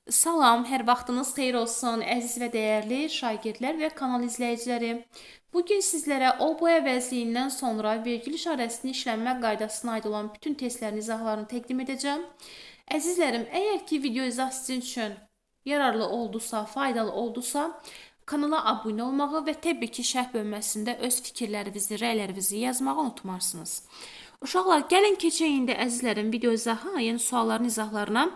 Salam, hər vaxtınız xeyir olsun, əziz və dəyərli şagirdlər və kanal izləyiciləri. Bugün sizlərə o-bu əvəzliyindən sonra vergül işarəsinin işlənmə qaydasına aid olan bütün testlərin izahlarını təqdim edəcəm. Əzizlərim, əgər ki video izah sizin üçün yararlı oldusa, faydalı oldusa, kanala abunə olmağı və təbii ki şərh bölməsində öz fikirlərinizi, rəylərinizi yazmağı unutmarsınız. Uşaqlar, gəlin keçək indi əzizlərim video izahı, yəni sualların izahlarına.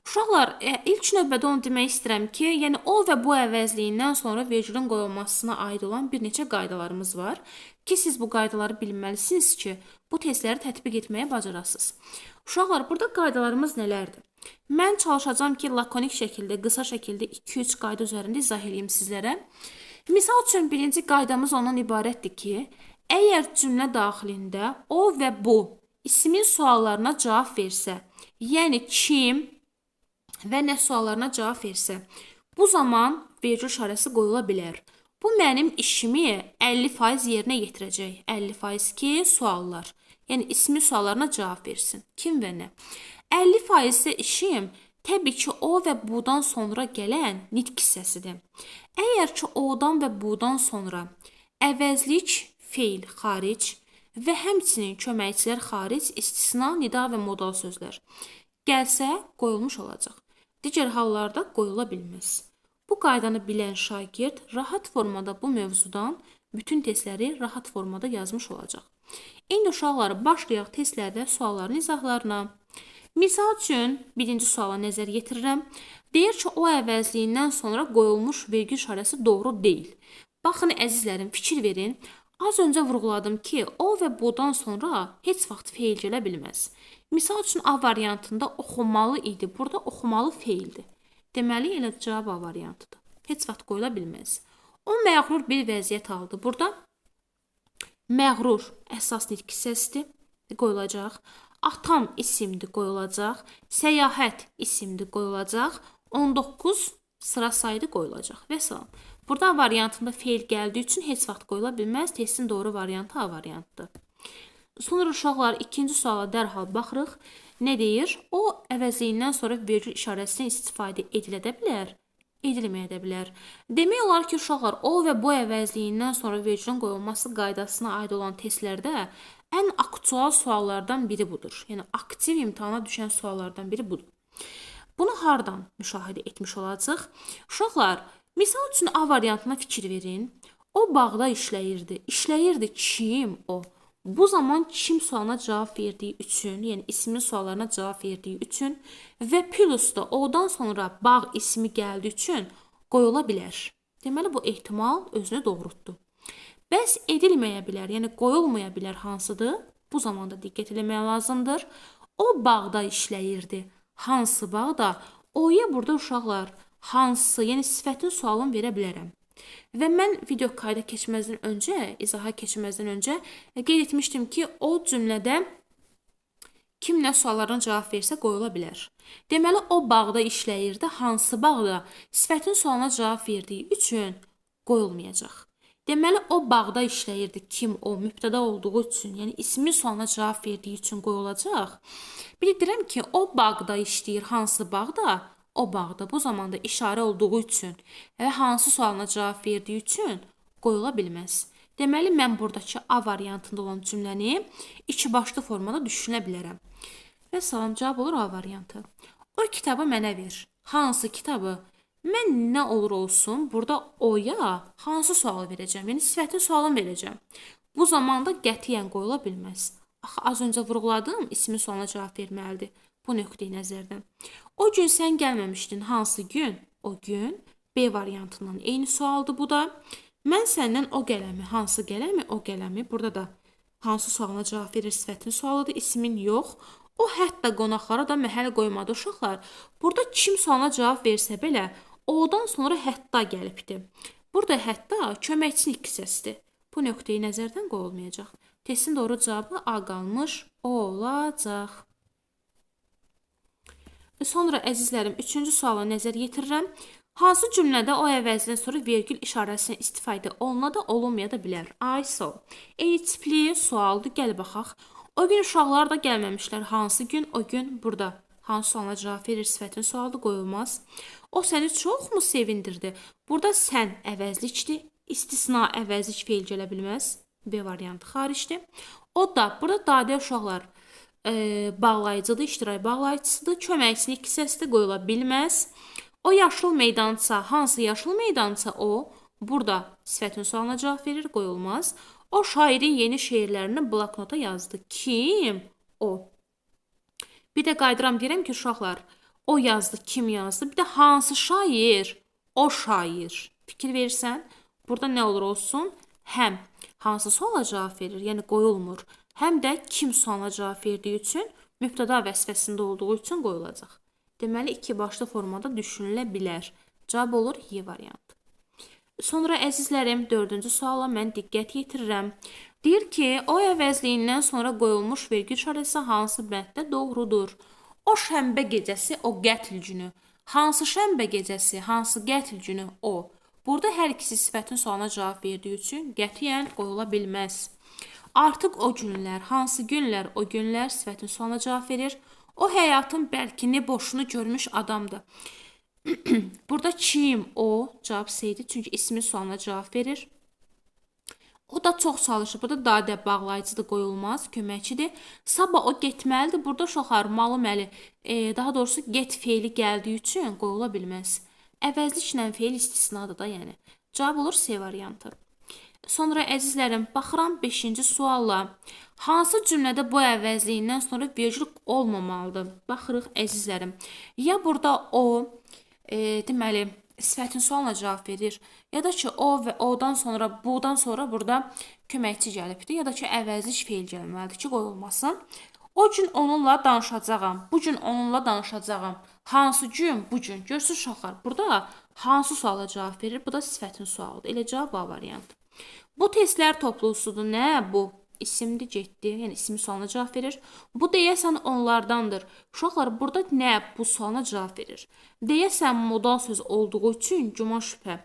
Uşaqlar, ilk növbədə onu demək istəyirəm ki, yəni o və bu əvəzliyindən sonra vergülün qoyulmasına aid olan bir neçə qaydalarımız var ki, siz bu qaydaları bilməlisiniz ki, bu testləri tətbiq etməyə bacarasınız. Uşaqlar, burada qaydalarımız nələrdir? Mən çalışacağam ki, lakonik şəkildə, qısa şəkildə 2-3 qayda üzərində izah edeyim sizlərə. Misal üçün, birinci qaydamız ondan ibarətdir ki, əgər cümlə daxilində o və bu ismin suallarına cavab versə, yəni kim və nə suallarına cavab versə, bu zaman vergül işarəsi qoyula bilər. Bu mənim işimi 50% yerinə yetirəcək. 50% ki, suallar. Yəni ismi suallarına cavab versin. Kim və nə? 50% isə işim təbii ki, o və budan sonra gələn nitq hissəsidir. Əgər ki, odan və budan sonra əvəzlik, feil xaric və həmçinin köməkçilər xaric, istisna, nida və modal sözlər gəlsə, qoyulmuş olacaq. Digər hallarda qoyula bilməz. Bu qaydanı bilən şagird rahat formada bu mövzudan bütün testləri rahat formada yazmış olacaq. İndi uşaqlar, başlayaq testlərdə sualların izahlarına. Misal üçün, birinci suala nəzər yetirirəm. Deyir ki, o əvəzliyindən sonra qoyulmuş vergül işarəsi doğru deyil. Baxın, əzizlərim, fikir verin. Az öncə vurğuladım ki, o və budan sonra heç vaxt feil gələ bilməz. Misal üçün, A variantında oxumalı idi. Burada oxumalı feildir. Deməli, elə cavab A variantıdır. Heç vaxt qoyula bilməz. O məğrur bir vəziyyət aldı. Burada məğrur əsas nitq hissəsidir, qoyulacaq. Atam isimdir, qoyulacaq. Səyahət isimdir, qoyulacaq. 19 sıra saydı qoyulacaq və salam. Burada A variantında feil gəldiyi üçün heç vaxt qoyula bilməz. Testin doğru variantı A variantıdır. Sonra uşaqlar, ikinci suala dərhal baxırıq. Nə deyir? O əvəzliyindən sonra vergül işarəsindən istifadə edilə də bilər, edilməyə də bilər. Demək olar ki, uşaqlar, o və bu əvəzliyindən sonra vergülün qoyulması qaydasına aid olan testlərdə ən aktual suallardan biri budur. Yəni, aktiv imtahana düşən suallardan biri budur. Bunu hardan müşahidə etmiş olacaq? Uşaqlar, misal üçün A variantına fikir verin. O bağda işləyirdi. İşləyirdi kim o? Bu zaman kim sualına cavab verdiyi üçün, yəni ismin suallarına cavab verdiyi üçün və plus da odan sonra bağ ismi gəldiyi üçün qoyula bilər. Deməli, bu ehtimal özünü doğrultdu. Bəs edilməyə bilər, yəni qoyulmaya bilər hansıdır? Bu zamanda diqqət etmək lazımdır. O bağda işləyirdi. Hansı bağda? O'ya burada uşaqlar hansı, yəni sifətin sualını verə bilərəm. Və mən video kayda keçməzdən öncə, izaha keçməzdən öncə qeyd etmişdim ki, o cümlədə kim nə suallarına cavab versə qoyula bilər. Deməli, o bağda işləyirdi, hansı bağda sifətin sualına cavab verdiyi üçün qoyulmayacaq. Deməli, o bağda işləyirdi, kim o mübtəda olduğu üçün, yəni ismi sualına cavab verdiyi üçün qoyulacaq. Bildirəm ki, o bağda işləyir, hansı bağda? O bağda bu zamanda işarə olduğu üçün və hansı sualına cavab verdiyi üçün qoyula bilməz. Deməli, mən buradakı A variantında olan cümləni iki başlı formada düşünə bilərəm. Və salam, cavab olur A variantı. O kitabı mənə ver. Hansı kitabı? Mən nə olur olsun, burada O'ya hansı sualı verəcəm? Yəni, sifətin sualını verəcəm. Bu zamanda qətiyyən qoyula bilməz. Axı, az öncə vurğuladım, ismi sualına cavab verməlidir. Bu nöqteyi nəzərdən. O gün sən gəlməmişdin, hansı gün? O gün B variantından eyni sualdır bu da. Mən səndən o qələmi, hansı qələmi? O qələmi. Burada da hansı sualına cavab verir sifətin sualıdır, ismin yox. O hətta qonaqlara da məhəl qoymadı uşaqlar. Burada kim sualına cavab versə belə, odan sonra hətta gəlibdir. Burada hətta köməkçi nitq hissəsidir. Bu nöqteyi nəzərdən qoyulmayacaq. Testin doğru cavabı A qalmış olacaq. Sonra, əzizlərim, üçüncü suala nəzər yetirirəm. Hansı cümlədə o əvəzdən sonra vergül işarəsindən istifadə oluna da, olunmaya da bilər? Ay, sol. Eyni tipli sualdır, gəl baxaq. O gün uşaqlar da gəlməmişlər. Hansı gün? O gün burada hansı sualına cavab verir sifətin sualı qoyulmaz. O səni çoxmu sevindirdi? Burada sən əvəzlikdir. İstisna əvəzlik feil gələ bilməz. B variantı xaricdir. O da, burada dadə uşaqlar bağlayıcıdır, iştirak bağlayıcısıdır. Köməkçinin hissəsi də qoyula bilməz. O yaşıl meydança, hansı yaşıl meydança o? Burada sifətin sualına cavab verir, qoyulmaz. O şairin yeni şeirlərini bloknota yazdı. Kim? O. Bir də qaydıram deyirəm ki, uşaqlar, o yazdı, kim yazdı? Bir də hansı şair? O şair. Fikir verirsən, burada nə olur olsun? Həm hansı suala cavab verir, yəni qoyulmur. Həm də kim sualına cavab verdiyi üçün mübtəda vəzifəsində olduğu üçün qoyulacaq. Deməli, iki başlı formada düşünülə bilər. Cavab olur Y variantı. Sonra əzizlərim, 4-cü suala mən diqqət yetirirəm. Deyir ki, o əvəzliyindən sonra qoyulmuş vergül işarəsi hansı bənddə doğrudur? O şənbə gecəsi, o qətl günü. Hansı şənbə gecəsi, hansı qətl günü o? Burada hər ikisi sifətin sualına cavab verdiyi üçün qətiyyən qoyula bilməz. Artıq o günlər, hansı günlər, o günlər sifətin sualına cavab verir. O həyatın bəlkini boşunu görmüş adamdır. Burada kim o cavab seydi, çünki ismi sualına cavab verir. O da çox çalışır. Burada dadə bağlayıcıdır, qoyulmaz, köməkçidir. Sabah o getməlidir. Burada uşaqlar malı məli, daha doğrusu get feili gəldiyi üçün qoyula bilməz. Əvəzliklə feil istisnadır da, yəni. Cavab olur C variantı. Sonra əzizlərim, baxıram 5-ci sualla. Hansı cümlədə bu əvəzliyindən sonra vergül olmamalıdır? Baxırıq əzizlərim. Ya burada o, deməli, sifətin sualına cavab verir, ya da ki o və odan sonra, budan sonra burada köməkçi gəlibdir, ya da ki əvəzlik feil gəlməlidir ki, qoyulmasın. O gün onunla danışacağam, bu gün onunla danışacağam. Hansı gün, bu gün. Görürsünüz uşaqlar, burada hansı suala cavab verir? Bu da sifətin sualıdır. Elə cavab A variantı. Bu testlər toplusudur. Nə bu? İsimdir, getdi. Yəni ismi sualına cavab verir. Bu deyəsən onlardandır. Uşaqlar, burada nə bu sualına cavab verir? Deyəsən modal söz olduğu üçün güman şübhə.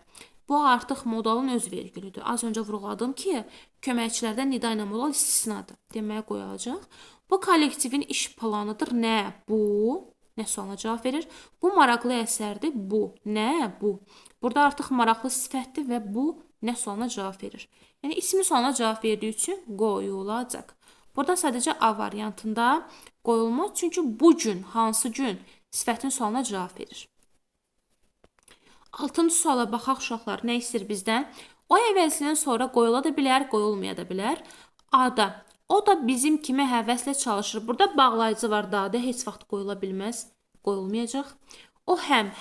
Bu artıq modalın öz vergülüdür. Az öncə vurğuladım ki, köməkçilərdən nida ilə modal istisnadır. Deməyə qoyulacaq. Bu kollektivin iş planıdır. Nə bu? Nə sualına cavab verir? Bu maraqlı əsərdir. Bu. Nə bu? Burada artıq maraqlı sifətdir və bu nə sualına cavab verir. Yəni ismi sualına cavab verdiyi üçün qoyulacaq. Burada sadəcə A variantında qoyulmaz, çünki bu gün, hansı gün sifətin sualına cavab verir. 6-cı suala baxaq uşaqlar, nə istəyir bizdən? O əvəzlindən sonra qoyula da bilər, qoyulmaya da bilər. A-da, o da bizim kimi həvəslə çalışır. Burada bağlayıcı var, dadə heç vaxt qoyula bilməz, qoyulmayacaq. O həm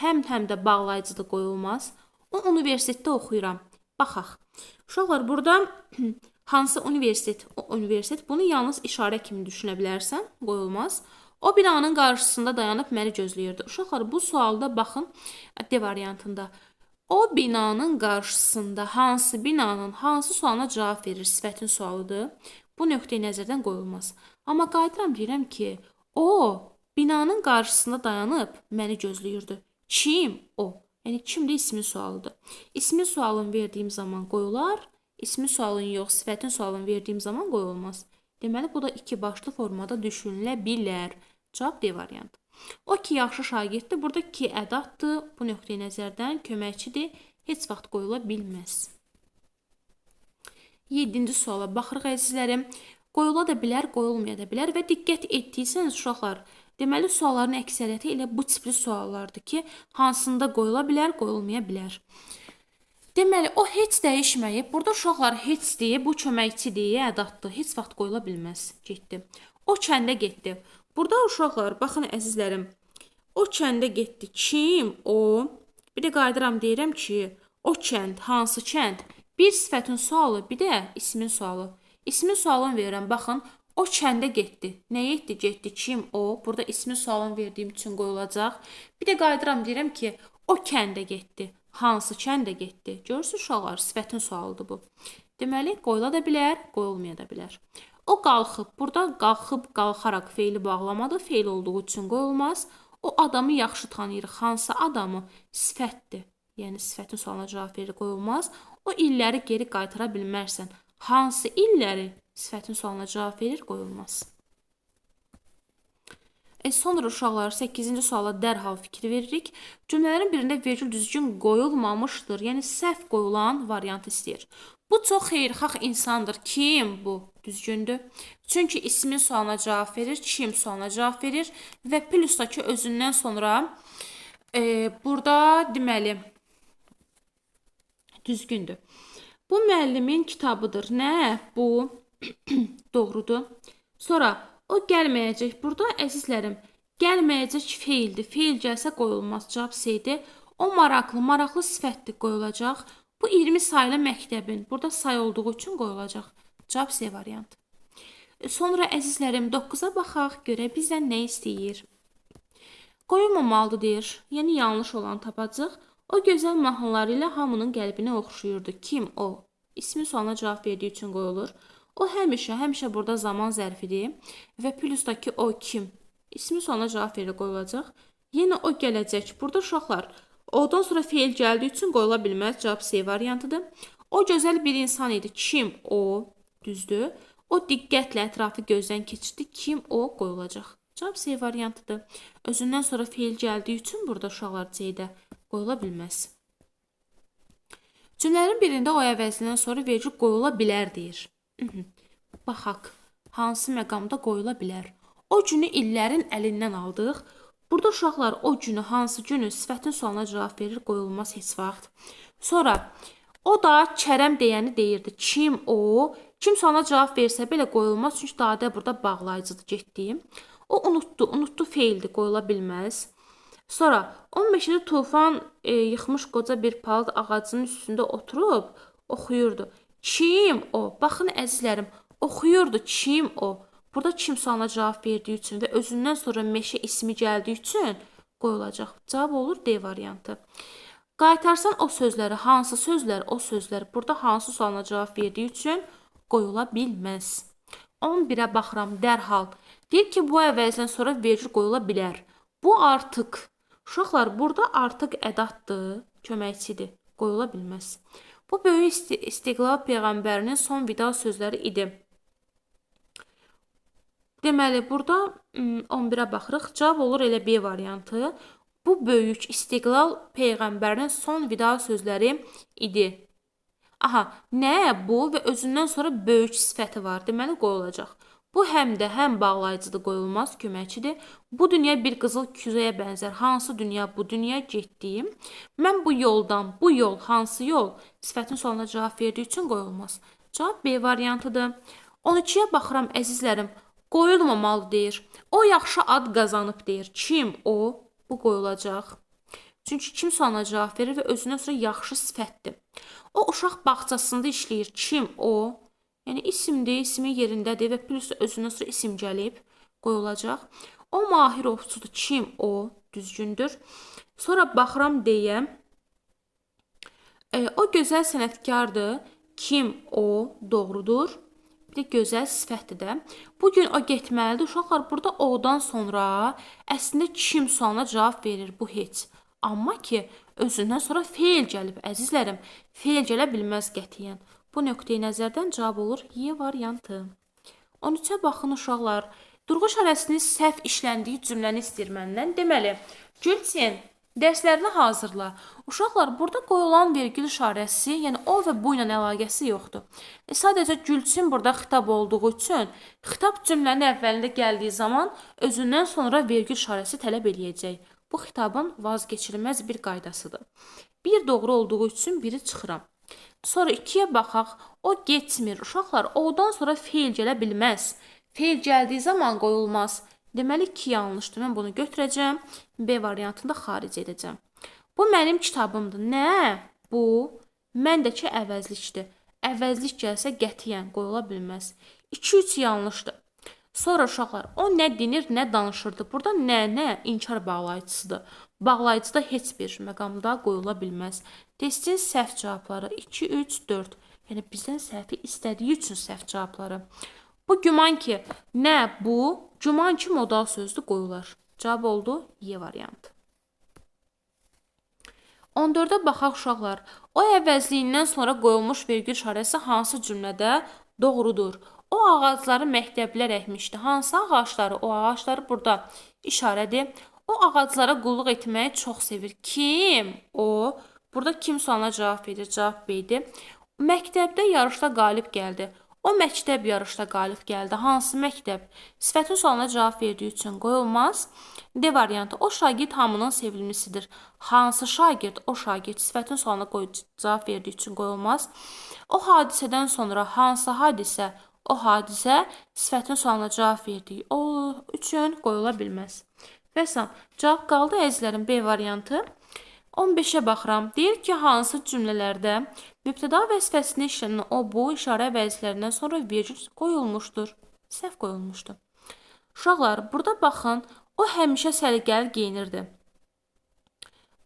də bağlayıcıdır, qoyulmaz. O universitetdə oxuyuram. Baxaq. Uşaqlar, burada hansı universitet? O universitet. Bunu yalnız işarə kimi düşünə bilərsən, qoyulmaz. O binanın qarşısında dayanıb məni gözləyirdi. Uşaqlar, bu sualda baxın, D variantında. O binanın qarşısında hansı binanın, hansı sualına cavab verir? Sifətin sualıdır. Bu nöqteyi nəzərdən qoyulmaz. Amma qayıdıram deyirəm ki, o binanın qarşısında dayanıb məni gözləyirdi. Kim o? Yəni kimdir ismin sualıdır. İsmin sualını verdiyim zaman qoyular, ismin sualını yox, sifətin sualını verdiyim zaman qoyulmaz. Deməli, bu da iki başlı formada düşünülə bilər. Cavab D variantı. O ki, yaxşı şagirddir. Burada ki, ədatdır. Bu nöqteyi nəzərdən köməkçidir. Heç vaxt qoyula bilməz. 7-ci suala baxırıq əzizlərim. Qoyula da bilər, qoyulmaya da bilər və diqqət etdiysəniz uşaqlar, deməli, sualların əksəriyyəti elə bu tipli suallardır ki, hansında qoyula bilər, qoyulmaya bilər. Deməli, o heç dəyişməyib. Burada uşaqlar heç deyə, bu köməkçi deyə ədatdır. Heç vaxt qoyula bilməz. Getdi. O kəndə getdi. Burada uşaqlar, baxın əzizlərim, o kəndə getdi. Kim? O. Bir də qayıdıram deyirəm ki, o kənd, hansı kənd? Bir sifətin sualı, bir də ismin sualı. İsmin sualını verirəm, baxın. O kəndə getdi. Nəyə etdi? Getdi. Kim o? Burada ismin sualını verdiyim üçün qoyulacaq. Bir də qayıdıram deyirəm ki, o kəndə getdi. Hansı kəndə getdi? Görürsünüz uşaqlar, sifətin sualıdır bu. Deməli, qoyula da bilər, qoyulmaya da bilər. O qalxıb. Burada qalxıb, qalxaraq feili bağlamadır. Feil olduğu üçün qoyulmaz. O adamı yaxşı tanıyırıq. Hansı adamı? Sifətdir. Yəni, sifətin sualına cavab verir, qoyulmaz. O illəri geri qaytara bilmərsən. Hansı illəri? Sifətin sualına cavab verir, qoyulmaz. Sonra uşaqlar 8-ci suala dərhal fikir veririk. Cümlələrin birində vergül düzgün qoyulmamışdır. Yəni səhv qoyulan variant istəyir. Bu çox xeyirxah insandır. Kim bu? Düzgündür. Çünki ismin sualına cavab verir, kim sualına cavab verir və plusdakı özündən sonra burada deməli düzgündür. Bu müəllimin kitabıdır. Nə? Bu doğrudur. Sonra o gəlməyəcək. Burada əzizlərim, gəlməyəcək feildir. Feil gəlsə qoyulmaz. Cavab C-dir. O maraqlı, maraqlı sifətdir qoyulacaq. Bu 20 saylı məktəbin. Burada say olduğu üçün qoyulacaq. Cavab C variantı. Sonra əzizlərim 9-a baxaq, görə bizdən nə istəyir? Qoyulmamalıdır deyir. Yəni yanlış olan tapacaq. O gözəl mahnıları ilə hamının qəlbini oxşuyurdu. Kim o? İsmi sualına cavab verdiyi üçün qoyulur. O həmişə burada zaman zərfidir və plusdakı o kim? İsmi sualına cavab verir qoyulacaq. Yenə o gələcək. Burada uşaqlar odan sonra feil gəldiyi üçün qoyula bilməz. Cavab C variantıdır. O gözəl bir insan idi. Kim o? Düzdür. O diqqətlə ətrafı gözdən keçirdi. Kim o? Qoyulacaq. Cavab C variantıdır. Özündən sonra feil gəldiyi üçün burada uşaqlar C-də qoyula bilməz. Cümlələrin birində o əvəzindən sonra vergül qoyula bilər deyir. Baxaq, hansı məqamda qoyula bilər? O günü illərin əlindən aldıq. Burada uşaqlar o günü, hansı günü sifətin sualına cavab verir, qoyulmaz heç vaxt. Sonra o da Kərəm deyəni deyirdi. Kim o? Kim sualına cavab versə belə qoyulmaz, çünki dadə burada bağlayıcıdır getdiyim. O unutdu feildir, qoyula bilməz. Sonra 15-ci tufan yıxmış qoca bir palıd ağacının üstündə oturub oxuyurdu. Kim o? Baxın əzizlərim, oxuyurdu. Kim o? Burada kim sualına cavab verdiyi üçün və özündən sonra meşə ismi gəldiyi üçün qoyulacaq. Cavab olur D variantı. Qaytarsan o sözləri, hansı sözlər? O sözlər. Burada hansı sualına cavab verdiyi üçün qoyula bilməz. 11-ə baxıram dərhal. Deyir ki, bu əvəzdən sonra vergül qoyula bilər. Bu artıq. Uşaqlar, burada artıq ədatdır, köməkçidir, qoyula bilməz. Bu böyük İstiqlal Peyğəmbərinin son vida sözləri idi. Deməli, burada 11-ə baxırıq. Cavab olur elə B variantı. Bu böyük İstiqlal Peyğəmbərinin son vida sözləri idi. Aha, nə? Bu və özündən sonra böyük sifəti var. Deməli, qoyulacaq. Bu həm bağlayıcıdır, qoyulmaz, köməkçidir. Bu dünya bir qızıl küzəyə bənzər. Hansı dünya? Bu dünya getdiyim. Mən bu yoldan, bu yol, hansı yol? Sifətin sualına cavab verdiyi üçün qoyulmaz. Cavab B variantıdır. 12-yə baxıram əzizlərim. Qoyulmamalı deyir. O yaxşı ad qazanıb deyir. Kim o? Bu qoyulacaq. Çünki kim sualına cavab verir və özündən sonra yaxşı sifətdir. O uşaq bağçasında işləyir. Kim o? Yəni isimdir, ismi yerindədir və plus özündən sonra isim gəlib qoyulacaq. O mahir ovçudur. Kim o? Düzgündür. Sonra baxıram deyəm. O gözəl sənətkardır. Kim o? Doğrudur. Bir də gözəl sifətdir də. Bugün o getməlidir. Uşaqlar burada o-dan sonra əslində kim sualına cavab verir. Bu heç. Amma ki, özündən sonra feil gəlib, əzizlərim. Feil gələ bilməz qətiyyən. Bu nöqteyi nəzərdən cavab olur Y variantı. 13-ə baxın uşaqlar. Durğu işarəsinin səhv işləndiyi cümləni istəyir məndən. Deməli, Gülçin, dərslərini hazırla. Uşaqlar, burada qoyulan vergül işarəsi, yəni o və bu ilə əlaqəsi yoxdur. Sadəcə Gülçin burada xitab olduğu üçün xitab cümlənin əvvəlində gəldiyi zaman özündən sonra vergül işarəsi tələb eləyəcək. Bu xitabın vazgeçilməz bir qaydasıdır. Bir doğru olduğu üçün biri çıxıram. Sonra 2-yə baxaq. O getmir. Uşaqlar, o-dan sonra feil gələ bilməz. Feil gəldiyi zaman qoyulmaz. Deməli 2 yanlışdır. Mən bunu götürəcəm. B variantını da xaric edəcəm. Bu mənim kitabımdır. Nə? Bu məndəki əvəzlikdir. Əvəzlik gəlsə qətiyyən qoyula bilməz. 2-3 yanlışdır. Sonra uşaqlar, o nə dinir, nə danışırdı. Burada nə inkar bağlayıcısıdır. Bağlayıcıda heç bir məqamda qoyula bilməz. Testin səhv cavabları 2, 3, 4. Yəni bizdən səhvi istədiyi üçün səhv cavabları. Bu güman ki, nə bu? Güman ki, modal sözdür qoyular. Cavab oldu Y variantı. 14-ə baxaq uşaqlar. O əvəzliyindən sonra qoyulmuş vergül işarəsi hansı cümlədə doğrudur? O ağacları məktəblər əkmişdi. Hansı ağacları? O ağacları burada işarədir. O ağaclara qulluq etməyi çox sevir. Kim? O. Burada kim sualına cavab verir? Cavab B-dir. Məktəbdə yarışda qalib gəldi. O məktəb yarışda qalib gəldi. Hansı məktəb? Sifətin sualına cavab verdiyi üçün qoyulmaz. D variantı. O şagird hamının sevimlisidir. Hansı şagird? O şagird. Sifətin sualına cavab verdiyi üçün qoyulmaz. O hadisədən sonra hansı hadisə? O hadisə sifətin sualına cavab verdiyi o üçün qoyula bilməz. Bəs cavab qaldı əzizlərim B variantı. 15-ə baxıram. Deyir ki, hansı cümlələrdə mübtəda vəzifəsini işlənən o bu işarə vəzifələrindən sonra vergül qoyulmuşdur. Səhv qoyulmuşdur. Uşaqlar, burada baxın, o həmişə səliqəli geyinirdi.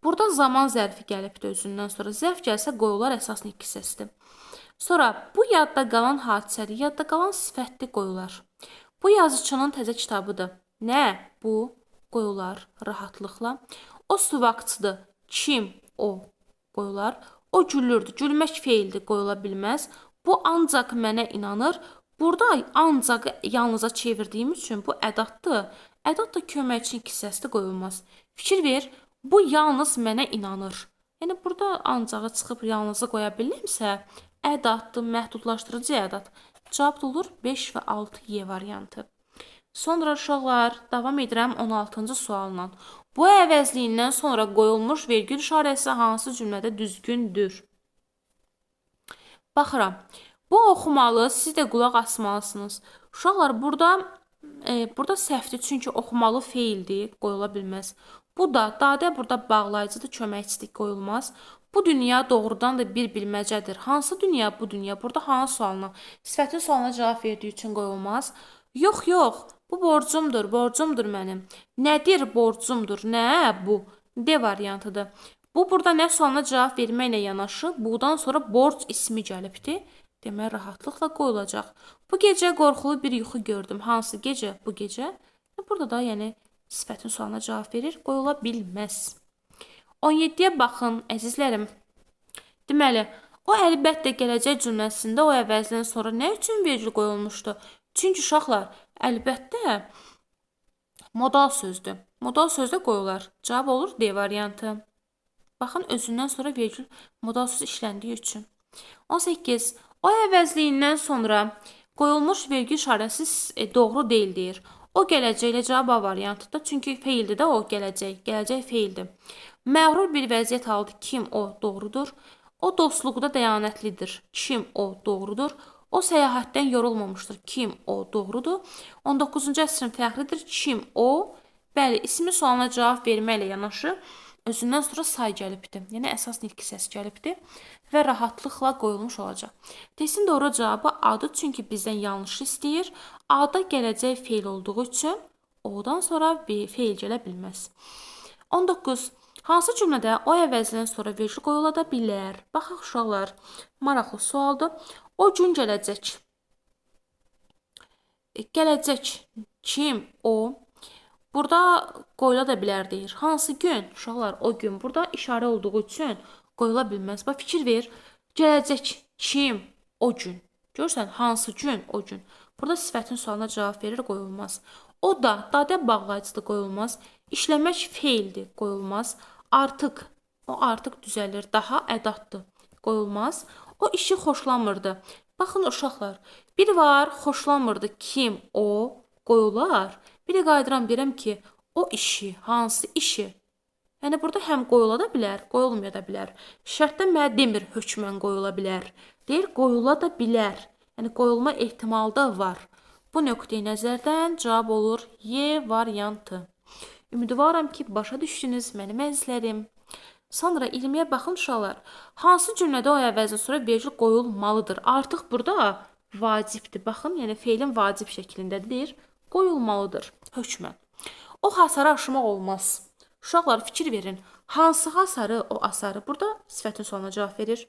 Burada zaman zərfi gəlibdir özündən sonra. Zərf gəlsə qoyular əsaslı iki hissəsidir. Sonra bu yadda qalan hadisədir, yadda qalan sifətli qoyular. Bu yazıçının təzə kitabıdır. Nə? Bu qoyular rahatlıqla. O suvaqçıdır. Kim? O qoyular. O gülürdü. Gülmək feildir, qoyula bilməz. Bu ancaq mənə inanır. Burada ancaq yalnıza çevirdiyim üçün bu ədatdır. Ədat da köməkçi iki hissəsidir, qoyulmaz. Fikir ver, bu yalnız mənə inanır. Yəni burada ancağı çıxıb yalnızı qoya bilimsə, ədatdır, məhdudlaşdırıcı ədat. Cavab da olur 5 və 6 Y variantı. Sonra uşaqlar, davam edirəm 16-cı sualla. Bu əvəzliyindən sonra qoyulmuş vergül işarəsi hansı cümlədə düzgündür? Baxıram. Bu oxumalı, siz də qulaq asmalısınız. Uşaqlar, burada səhvdir, çünki oxumalı feildir, qoyula bilməz. Bu da, dadə burada bağlayıcıdır, köməkçidir, qoyulmaz. Bu dünya doğrudan da bir bilməcədir. Hansı dünya bu dünya? Burada hansı sualına? Sifətin sualına cavab verdiyi üçün qoyulmaz. Yox, yox, bu borcumdur mənim. Nədir borcumdur? Nə bu? D variantıdır. Bu burada nə sualına cavab verməklə yanaşı, budan sonra borc ismi gəlibdir. Demək, rahatlıqla qoyulacaq. Bu gecə qorxulu bir yuxu gördüm. Hansı gecə? Bu gecə. Burada da yəni sifətin sualına cavab verir, qoyula bilməz. 17-yə baxın, əzizlərim. Deməli, o əlbəttə gələcək cümləsində o əvəzdən sonra nə üçün vergül qoyulmuşdu? Çünki uşaqlar, əlbəttə modal sözdür. Modal sözdə qoyular. Cavab olur D variantı. Baxın, özündən sonra vergül modal söz işləndiyi üçün. 18. O əvəzliyindən sonra qoyulmuş vergül işarəsi doğru deyil deyir. O gələcəklə cavab A variantıdır. Çünki feildir də o gələcək. Gələcək feildir. Məğrur bir vəziyyət aldı. Kim? O doğrudur. O dostluqda dəyanətlidir. Kim? O doğrudur. O səyahətdən yorulmamışdır. Kim? O doğrudur. 19-cu əsrin fəxridir. Kim? O. Bəli, ismi sualına cavab verməklə yanaşı özündən sonra say gəlibdir. Yəni əsas nitq hissəsi gəlibdir və rahatlıqla qoyulmuş olacaq. Testin doğru cavabı A-dır, çünki bizdən yanlış istəyir. A-da gələcək feil olduğu üçün O-dan sonra feil gələ bilməz. 19. Hansı cümlədə o əvəzindən sonra vergül qoyula da bilər? Baxaq uşaqlar, maraqlı sualdır. O gün gələcək. Gələcək. Kim? O. Burada qoyula da bilər deyir. Hansı gün? Uşaqlar, o gün. Burada işarə olduğu üçün qoyula bilməz. Bax, fikir ver. Gələcək. Kim? O gün. Görürsən, hansı gün? O gün. Burada sifətin sualına cavab verir, qoyulmaz. O da, dadə bağlayıcıdır, qoyulmaz. İşləmək feildir, qoyulmaz. Artıq, o artıq düzəlir. Daha ədatdır, qoyulmaz. O işi xoşlamırdı. Baxın uşaqlar, biri var, xoşlamırdı. Kim? O, qoyular. Bir də qaydıram deyirəm ki, o işi, hansı işi? Yəni burada həm qoyula da bilər, qoyulmaya da bilər. Şərtdə mənə demir, hökmən qoyula bilər. Deyir, qoyula da bilər. Yəni qoyulma ehtimalı da var. Bu nöqteyi nəzərdən cavab olur Y variantı. Ümidvaram ki, başa düşdünüz mənim əzizlərim. Sonra 20-yə baxın uşaqlar. Hansı cümlədə o əvəzdən sonra vergül qoyulmalıdır? Artıq burada vacibdir. Baxın, yəni feilin vacib şəklindədir. Qoyulmalıdır hökmən. O hasarı aşmaq olmaz. Uşaqlar, fikir verin. Hansı hasarı, o asarı? Burada sifətin sualına cavab verir.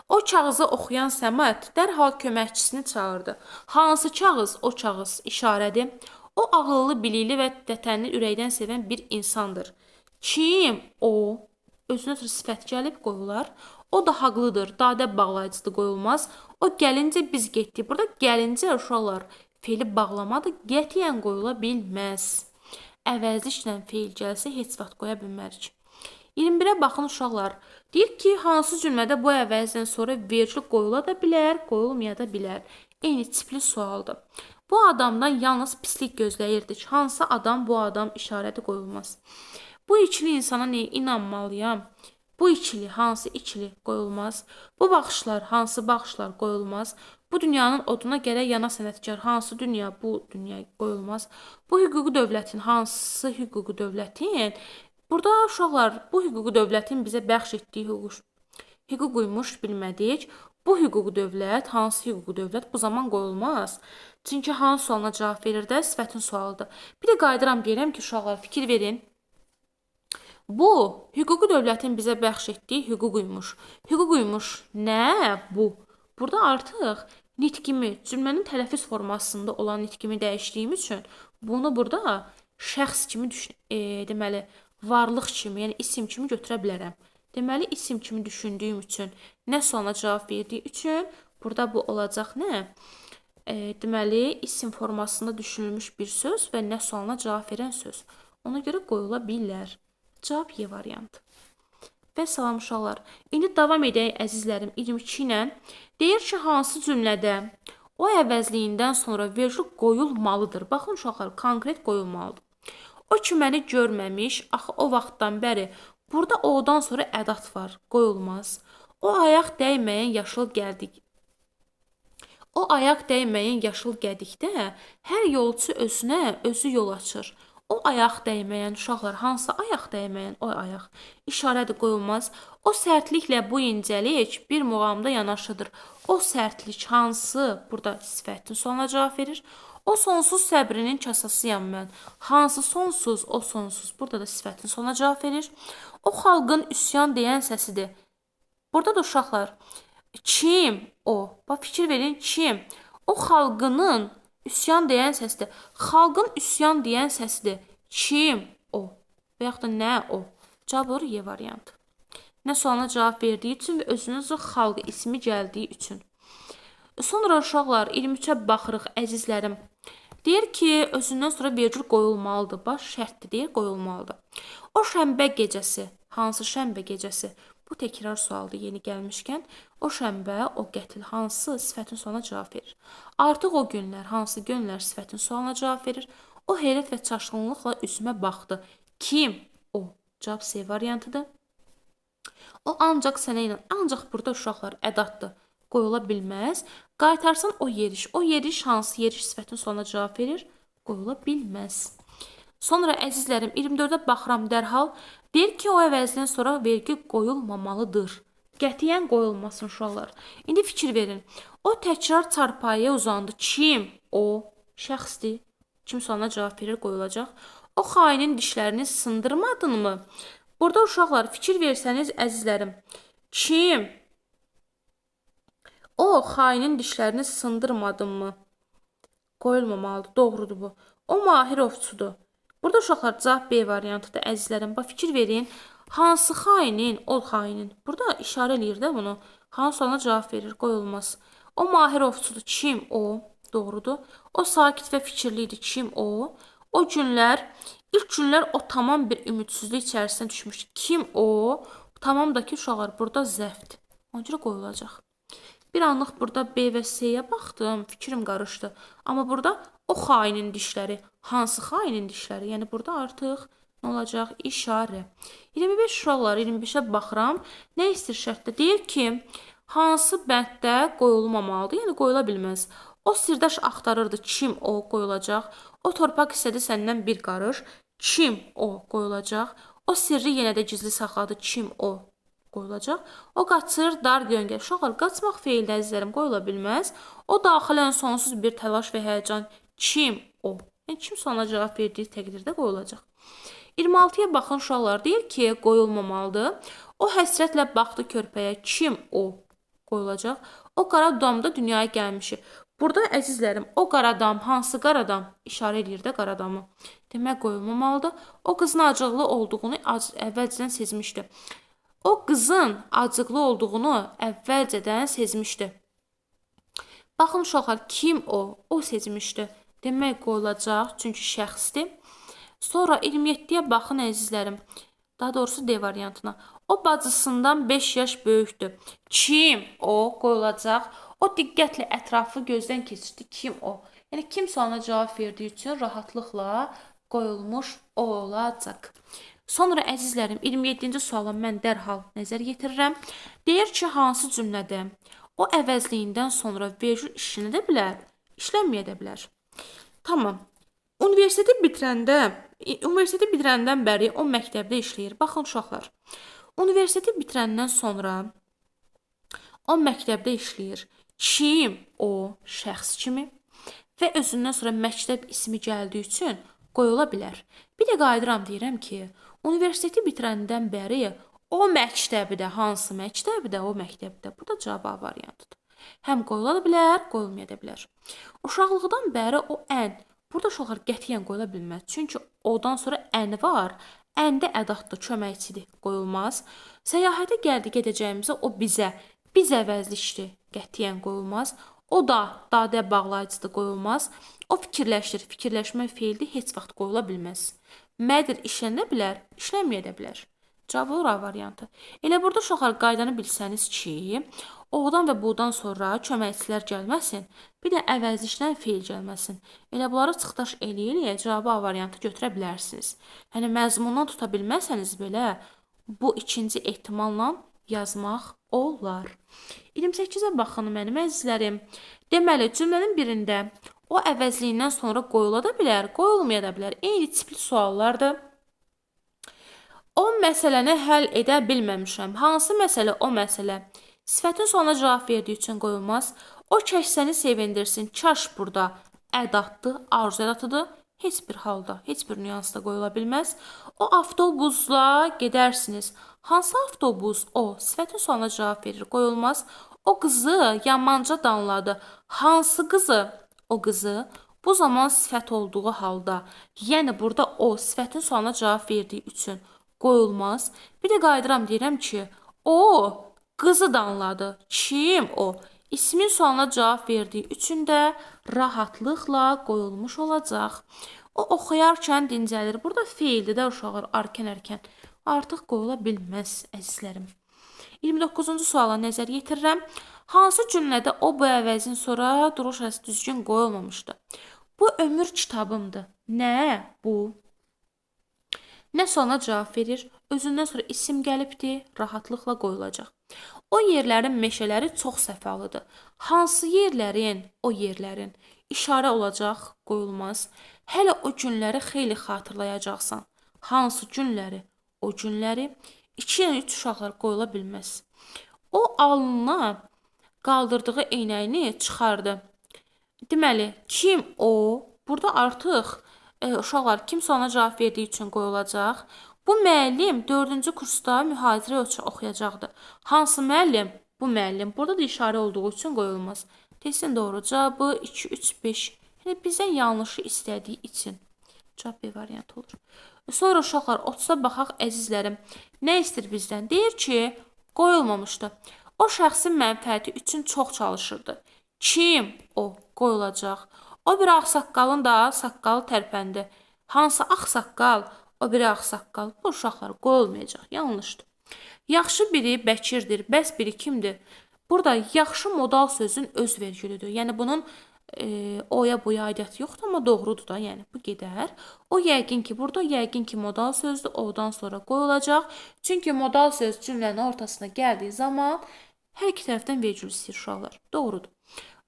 O kağızı oxuyan Səməd dərhal köməkçisini çağırdı. Hansı kağız? O kağız işarədir. O ağıllı, bilikli və vətənini ürəkdən sevən bir insandır. Kim? O. Özünə sifət gəlib qoyular. O da haqlıdır. Dadə bağlayıcıdır, qoyulmaz. O gəlincə biz getdik. Burada gəlincə uşaqlar feili bağlamadır, qətiyyən qoyula bilməz. Əvəzliklə feil gəlsə heç vaxt qoya bilmərik. 21-ə baxın uşaqlar. Deyir ki, hansı cümlədə bu əvəzdən sonra vergül qoyula da bilər, qoyulmaya da bilər. Eyni tipli sualdır. Bu adamdan yalnız pislik gözləyirdik. Hansı adam bu adam işarəti qoyulmaz. Bu ikili insana nəyə inanmalıyam? Bu ikili, hansı ikili qoyulmaz? Bu baxışlar, hansı baxışlar qoyulmaz? Bu dünyanın oduna gərək yana sənətkar, hansı dünya, bu dünya qoyulmaz? Bu hüquqi dövlətin, hansı hüquqi dövlətin? Burada uşaqlar, bu hüquqi dövlətin bizə bəxş etdiyi hüququymuş bilmədik. Bu hüquqi dövlət, hansı hüquqi dövlət bu zaman qoyulmaz. Çünki hansı sualına cavab verir də sifətin sualıdır. Bir də qayıdıram deyirəm ki, uşaqlar fikir verin. Bu, hüquqi dövlətin bizə bəxş etdiyi hüququymuş. Hüququymuş nə bu? Burada artıq nitqimi, cümlənin tələffüz formasında olan nitqimi dəyişdiyim üçün bunu burada şəxs kimi deməli, varlıq kimi, yəni isim kimi götürə bilərəm. Deməli, isim kimi düşündüyüm üçün, nə sualına cavab verdiyi üçün burada bu olacaq nə? Deməli, isim formasında düşünülmüş bir söz və nə sualına cavab verən söz. Ona görə qoyula bilər. Cavab Y variantı. Və salam uşaqlar. İndi davam edək əzizlərim 22 ilə. Deyir ki, hansı cümlədə o əvəzliyindən sonra vergül qoyulmalıdır. Baxın uşaqlar, konkret qoyulmalıdır. O ki məni görməmiş, axı o vaxtdan bəri burada o-dan sonra ədat var, qoyulmaz. O ayaq dəyməyən yaşıl gəldik. O ayaq dəyməyən yaşıl qədikdə hər yolçu özünə özü yol açır. O ayaq dəyməyən uşaqlar, hansı ayaq dəyməyən o ayaq? İşarədir, qoyulmaz. O sərtliklə bu incəlik bir muğamda yanaşıdır. O sərtlik hansı? Burada sifətin sualına cavab verir. O sonsuz səbrinin kasasıyam mən. Hansı sonsuz? O sonsuz. Burada da sifətin sualına cavab verir. O xalqın üsyan deyən səsidir. Burada da uşaqlar, kim o? Bax, fikir verin, kim? O xalqının üsyan deyən səsdir. Xalqın üsyan deyən səsidir. Kim o? Və yaxud da nə o? Cavab olur Y variantı. Nə sualına cavab verdiyi üçün və özünün xalq ismi gəldiyi üçün. Sonra uşaqlar 23-ə baxırıq əzizlərim. Deyir ki, özündən sonra vergül qoyulmalıdır. Baş şərtdir, deyir, qoyulmalıdır. O şənbə gecəsi, hansı şənbə gecəsi? Bu təkrar sualdır yeni gəlmişkən. O şənbə, o qətil hansı sifətin sualına cavab verir. Artıq o günlər, hansı günlər sifətin sualına cavab verir. O heyrət və çaşqınlıqla üzümə baxdı. Kim o? Cavab C variantıdır. O ancaq sənə ilə, ancaq burada uşaqlar ədatdır. Qoyula bilməz. Qaytarsan o yeriş. O yeriş hansı yeriş sifətin sualına cavab verir? Qoyula bilməz. Sonra əzizlərim 24-ə baxıram dərhal. Deyir ki, o əvəzdən sonra vergi qoyulmamalıdır. Qətiyyən qoyulmasın uşaqlar. İndi fikir verin. O təkrar çarpayıya uzandı. Kim? O şəxsdir. Kim sualına cavab verir, qoyulacaq. O xainin dişlərini sındırmadınmı? Burada uşaqlar fikir versəniz əzizlərim. Kim? O xainin dişlərini sındırmadınmı? Qoyulmamalıdır. Doğrudur bu. O mahir ovçudur. Burada uşaqlar cavab B variantıdır əzizlərim. Bax, fikir verin. Hansı xainin? O xainin. Burada işarə eləyir də bunu. Hansı sualına cavab verir, qoyulmaz. O mahir ovçudur. Kim o? Doğrudur. O sakit və fikirli idi. Kim o? O günlər, ilk günlər o tamam bir ümidsizlik içərisinə düşmüşdü. Kim o? Tamam da ki uşaqlar burada zəfdir. Ona görə qoyulacaq. Bir anlıq burada B və C-yə baxdım, fikrim qarışdı. Amma burada o xainin dişləri, hansı xainin dişləri? Yəni burada artıq nə olacaq? İşarə. 25 uşaqlar, 25-ə baxıram. Nə istir şərtdə? Deyir ki, hansı bənddə qoyulmamalıdır? Yəni qoyula bilməz. O sirdaş axtarırdı. Kim o? Qoyulacaq. O torpaq istədi səndən bir qarış. Kim o? Qoyulacaq. O sirri yenə də gizli saxladı. Kim o? Qoyulacaq. O qaçır, dar göngə. Uşaqlar, qaçmaq feildə əzizlərim qoyula bilməz. O daxilən sonsuz bir təlaş və həyəcan. Kim o? Yəni, kim sualına cavab verdiyi təqdirdə qoyulacaq. 26-ya baxın uşaqlar, deyir ki, qoyulmamalıdır. O həsrətlə baxdı körpəyə. Kim o? Qoyulacaq. O qara damda dünyaya gəlmişi. Burada əzizlərim, o qaradam, hansı qaradam? İşarə edir də qaradamı. Demək qoyulmamalıdır. O qızın acıqlı olduğunu əvvəlcədən sezmişdi. O qızın acıqlı olduğunu əvvəlcədən sezmişdi. Baxın uşaqlar, kim o? O sezmişdi. Demək qoyulacaq, çünki şəxsdir. Sonra 27-yə baxın əzizlərim. Daha doğrusu D variantına. O bacısından 5 yaş böyükdür. Kim o? Qoyulacaq. O diqqətlə ətrafı gözdən keçirdi. Kim o? Yəni kim sualına cavab verdiyi üçün rahatlıqla qoyulmuş olacaq. Sonra əzizlərim 27-ci suala mən dərhal nəzər yetirirəm. Deyir ki, hansı cümlədə o əvəzliyindən sonra vergül işlənə də bilər, işlənməyə də bilər. Tamam. Universiteti bitirəndən bəri o məktəbdə işləyir. Baxın uşaqlar. Universiteti bitirəndən sonra o məktəbdə işləyir. Kim o? Şəxs kimi. Və özündən sonra məktəb ismi gəldiyi üçün qoyula bilər. Bir də qayıdıram deyirəm ki, universiteti bitirəndən bəri o məktəbdə, hansı məktəbdə, o məktəbdə. Bu da cavab A variantıdır. Həm qoyula da bilər, qoyulmaya da bilər. Uşaqlıqdan bəri o ən. Burada uşaqlar qətiyyən qoyula bilməz. Çünki odan sonra ən var. Əndə ədatdır, köməkçidir, qoyulmaz. Səyahətə gəldi gedəcəyimizə o bizə. Biz əvəzlikdir, qətiyyən qoyulmaz. O da dadə bağlayıcıdır, qoyulmaz. O fikirləşir, fikirləşmə feildir, heç vaxt qoyula bilməz. Mədir işlənə bilər, işlənməyə də bilər. Cavab olur A variantı. Elə burada uşaqlar qaydanı bilsəniz ki, oğdan və buğdan sonra köməkçilər gəlməsin, bir də əvəzlikdən feil gəlməsin. Elə bunları çıxdaş eləyə cavabı A variantı götürə bilərsiniz. Yəni məzmundan tuta bilməsəniz belə, bu ikinci ehtimalla yazmaq olar. 28-ə baxın mənim əzizlərim. Deməli, cümlənin birində o əvəzliyindən sonra qoyula da bilər, qoyulmaya da bilər. Eyni tipli suallardır. O məsələni həll edə bilməmişəm. Hansı məsələ o məsələ? Sifətin sonuna cavab verdiyi üçün qoyulmaz. O kəşsəni sevindirsin. Kaş burada ədatdır, arzu ədatıdır. Heç bir halda, heç bir nüansda qoyula bilməz. O avtobusla gedərsiniz. Hansı avtobus o? Sifətin sonuna cavab verir, qoyulmaz. O qızı yamanca danladı. Hansı qızı? O qızı. Bu zaman sifət olduğu halda, yəni burada o sifətin sonuna cavab verdiyi üçün qoyulmaz. Bir də qayıdıram deyirəm ki, o qızı danladı. Kim o? İsmin sualına cavab verdiyi üçün də rahatlıqla qoyulmuş olacaq. O oxuyarkən dincəlir. Burada feildir də uşaqlar, arkan-ərkən. Artıq qoyula bilməz əzizlərim. 29-cu suala nəzər yetirirəm. Hansı cümlədə o bu əvəzin sonra duruş əsi düzgün qoyulmamışdı? Bu ömür kitabımdır. Nə bu? Nə sualına cavab verir? Özündən sonra isim gəlibdir, rahatlıqla qoyulacaq. O yerlərin meşələri çox səfalıdır. Hansı yerlərin? O yerlərin. İşarə olacaq, qoyulmaz. Hələ o günləri xeyli xatırlayacaqsan. Hansı günləri? O günləri. 2 yəni 3 uşaqlar qoyula bilməz. O alnına qaldırdığı eynəyini çıxardı. Deməli, kim o? Burada artıq uşaqlar kim sualına cavab verdiyi üçün qoyulacaq. Bu müəllim 4-cü kursda mühazirə oxuyacaqdı. Hansı müəllim? Bu müəllim. Burada da işarə olduğu üçün qoyulmaz. Testin doğru cavabı 2, 3, 5. Yəni bizdən yanlışı istədiyi üçün. Cavab B variantı olur. Sonra uşaqlar 30-a baxaq əzizlərim. Nə istəyir bizdən? Deyir ki, qoyulmamışdı. O şəxsin mənfəəti üçün çox çalışırdı. Kim o? Qoyulacaq. O bir ağsaqqalın da saqqalı tərpəndi. Hansı ağsaqqal? O biri ağsaqqal. Bu uşaqlar qoyulmayacaq. Yanlışdır. Yaxşı biri Bəkirdir. Bəs biri kimdir? Burada yaxşı modal sözün öz vergülüdür. Yəni bunun oya buya aidiyyatı yoxdur, amma doğrudur da. Yəni bu gedər. O yəqin ki, burada yəqin ki modal sözdür. Odan sonra qoyulacaq. Çünki modal söz cümlənin ortasına gəldiyi zaman hər iki tərəfdən vergül istəyir uşaqlar. Doğrudur.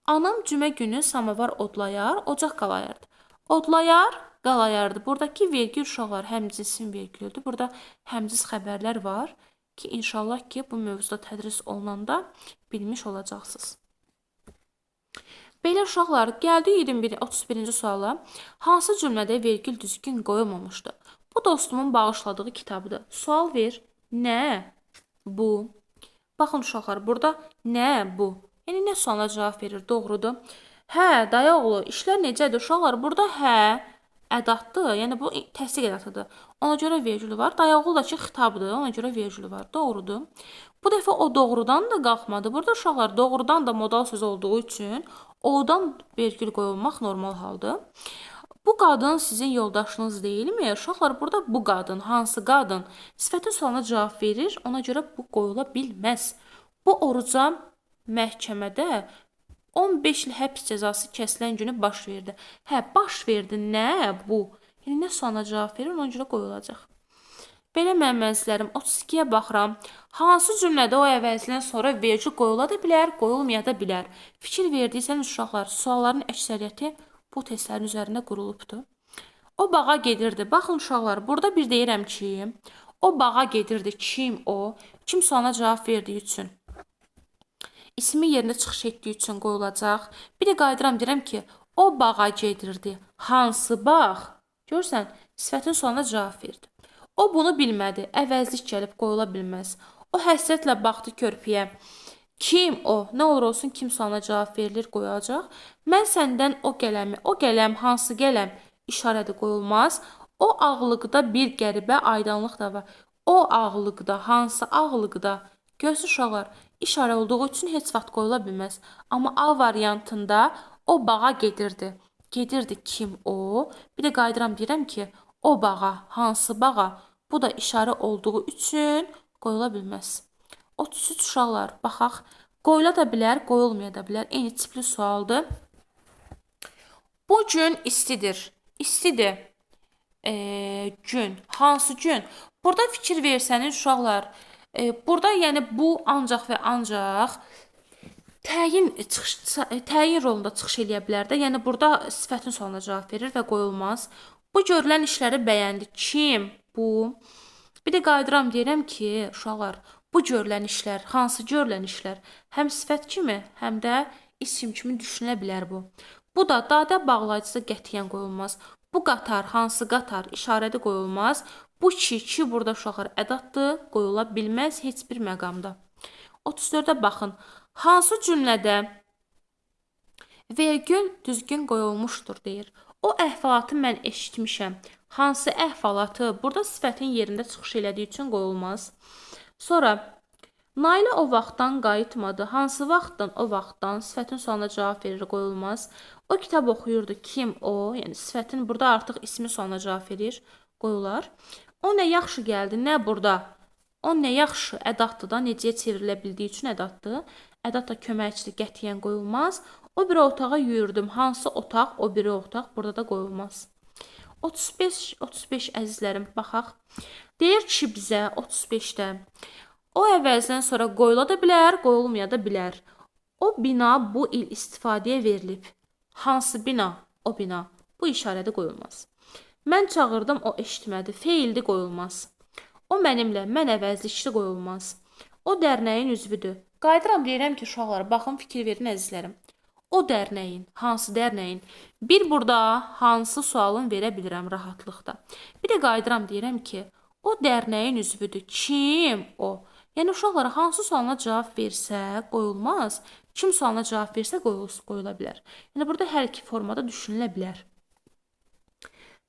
Anam cümə günü samavar odlayar, ocaq qalayardı. Odlayar, qalayardı. Buradakı vergül uşaqlar həmcinsin vergülüdür. Burada həmciz xəbərlər var ki, inşallah ki, bu mövzuda tədris olunanda bilmiş olacaqsınız. Belə uşaqlar, gəldi 31-ci suala. Hansı cümlədə vergül düzgün qoyulmamışdı? Bu dostumun bağışladığı kitabıdır. Sual ver. Nə? Bu. Baxın uşaqlar, burada nə bu? Yəni nə sualına cavab verir? Doğrudur. Hə, dayıoğlu, işlər necədir uşaqlar? Burada hə ədatdır. Yəni bu təsdiq ədatıdır. Ona görə vergül var. Dayaqul da ki, xitabdır. Ona görə vergül var. Doğrudur. Bu dəfə o doğrudan da qalxmadı. Burada uşaqlar doğrudan da modal söz olduğu üçün o-dan vergül qoyulmaq normal haldır. Bu qadın sizin yoldaşınız deyilmi? Uşaqlar burada bu qadın, hansı qadın? Sifətin sualına cavab verir. Ona görə bu qoyula bilməz. Bu oruca məhkəmədə 15 il həbs cəzası kəsilən günü baş verdi. Hə, baş verdi. Nə bu? Yəni nə sualına cavab verir, ona görə qoyulacaq. Belə mənmənzlərim 32-yə baxıram. Hansı cümlədə o əvəzlindən sonra vergül qoyula da bilər, qoyulmaya da bilər. Fikir verdiysəniz uşaqlar, sualların əksəriyyəti bu testlərin üzərində qurulubdur. O bağa gedirdi. Baxın uşaqlar, burada bir deyirəm ki, o bağa gedirdi. Kim o? Kim sualına cavab verdiyi üçün. İsmi yerində çıxış etdiyi üçün qoyulacaq. Bir də qayıdıram, deyirəm ki, o bağa gedirdi. Hansı bağ? Görürsən, sifətin sualına cavab verdi. O bunu bilmədi. Əvəzlik gəlib qoyula bilməz. O həsrətlə baxdı körpüyə. Kim o? Nə olur olsun kim sualına cavab verilir, qoyulacaq. Mən səndən o qələm, hansı qələm? İşarədə qoyulmaz. O ağlıqda bir qəribə aydınlıq da var. O ağlıqda, hansı ağlıqda? Görsün uşaqlar, işarə olduğu üçün heç vaxt qoyula bilməz. Amma A variantında o bağa gedirdi. Gedirdi kim o? Bir də qayıdıram deyirəm ki, o bağa, hansı bağa? Bu da işarə olduğu üçün qoyula bilməz. 33 uşaqlar, baxaq. Qoyula da bilər, qoyulmaya da bilər. Eyni tipli sualdır. Bu gün istidir. İstidir. Gün. Hansı gün? Burada fikir versəniz uşaqlar. Burada yəni bu ancaq və ancaq təyin rolunda çıxış eləyə bilər də. Yəni burada sifətin sualına cavab verir və qoyulmaz. Bu görülən işləri bəyəndi. Kim? Bu. Bir də qayıdıram deyirəm ki, uşaqlar, bu görülən işlər, hansı görülən işlər? Həm sifət kimi, həm də isim kimi düşünülə bilər bu. Bu da dadə bağlayıcısı qətiyyən qoyulmaz. Bu qatar, hansı qatar? İşarədə qoyulmaz. Bu ki burada uşaqlar ədatdır, qoyula bilməz heç bir məqamda. 34-ə baxın. Hansı cümlədə vergül düzgün qoyulmuşdur deyir. O əhvalatı mən eşitmişəm. Hansı əhvalatı? Burada sifətin yerində çıxış elədiyi üçün qoyulmaz. Sonra Nailə o vaxtdan qayıtmadı. Hansı vaxtdan? O vaxtdan. Sifətin sualına cavab verir, qoyulmaz. O kitab oxuyurdu. Kim o? Yəni sifətin burada artıq ismi sualına cavab verir, qoyular. O nə yaxşı gəldi, nə burada? O nə yaxşı ədatdır da, necəyə çevrilə bildiyi üçün ədatdır. Ədat da köməkçidir, qətiyyən qoyulmaz. O bir otağa yüyürdüm. Hansı otaq? O biri otaq. Burada da qoyulmaz. 35 əzizlərim, baxaq. Deyir ki bizə 35-də. O əvəzdən sonra qoyula da bilər, qoyulmaya da bilər. O bina bu il istifadəyə verilib. Hansı bina? O bina. Bu işarədə qoyulmaz. Mən çağırdım, o eşitmədi. Feildi, qoyulmaz. O mənimlə, mən əvəzlikli qoyulmaz. O dərnəyin üzvüdür. Qayıdıram deyirəm ki, uşaqlar, baxın, fikir verin əzizlərim. O dərnəyin, hansı dərnəyin? Bir burada hansı sualın verə bilirəm rahatlıqda. Bir də qayıdıram deyirəm ki, o dərnəyin üzvüdür. Kim o? Yəni uşaqlara hansı sualına cavab versə qoyulmaz, kim sualına cavab versə qoyula bilər. Yəni burada hər iki formada düşünülə bilər.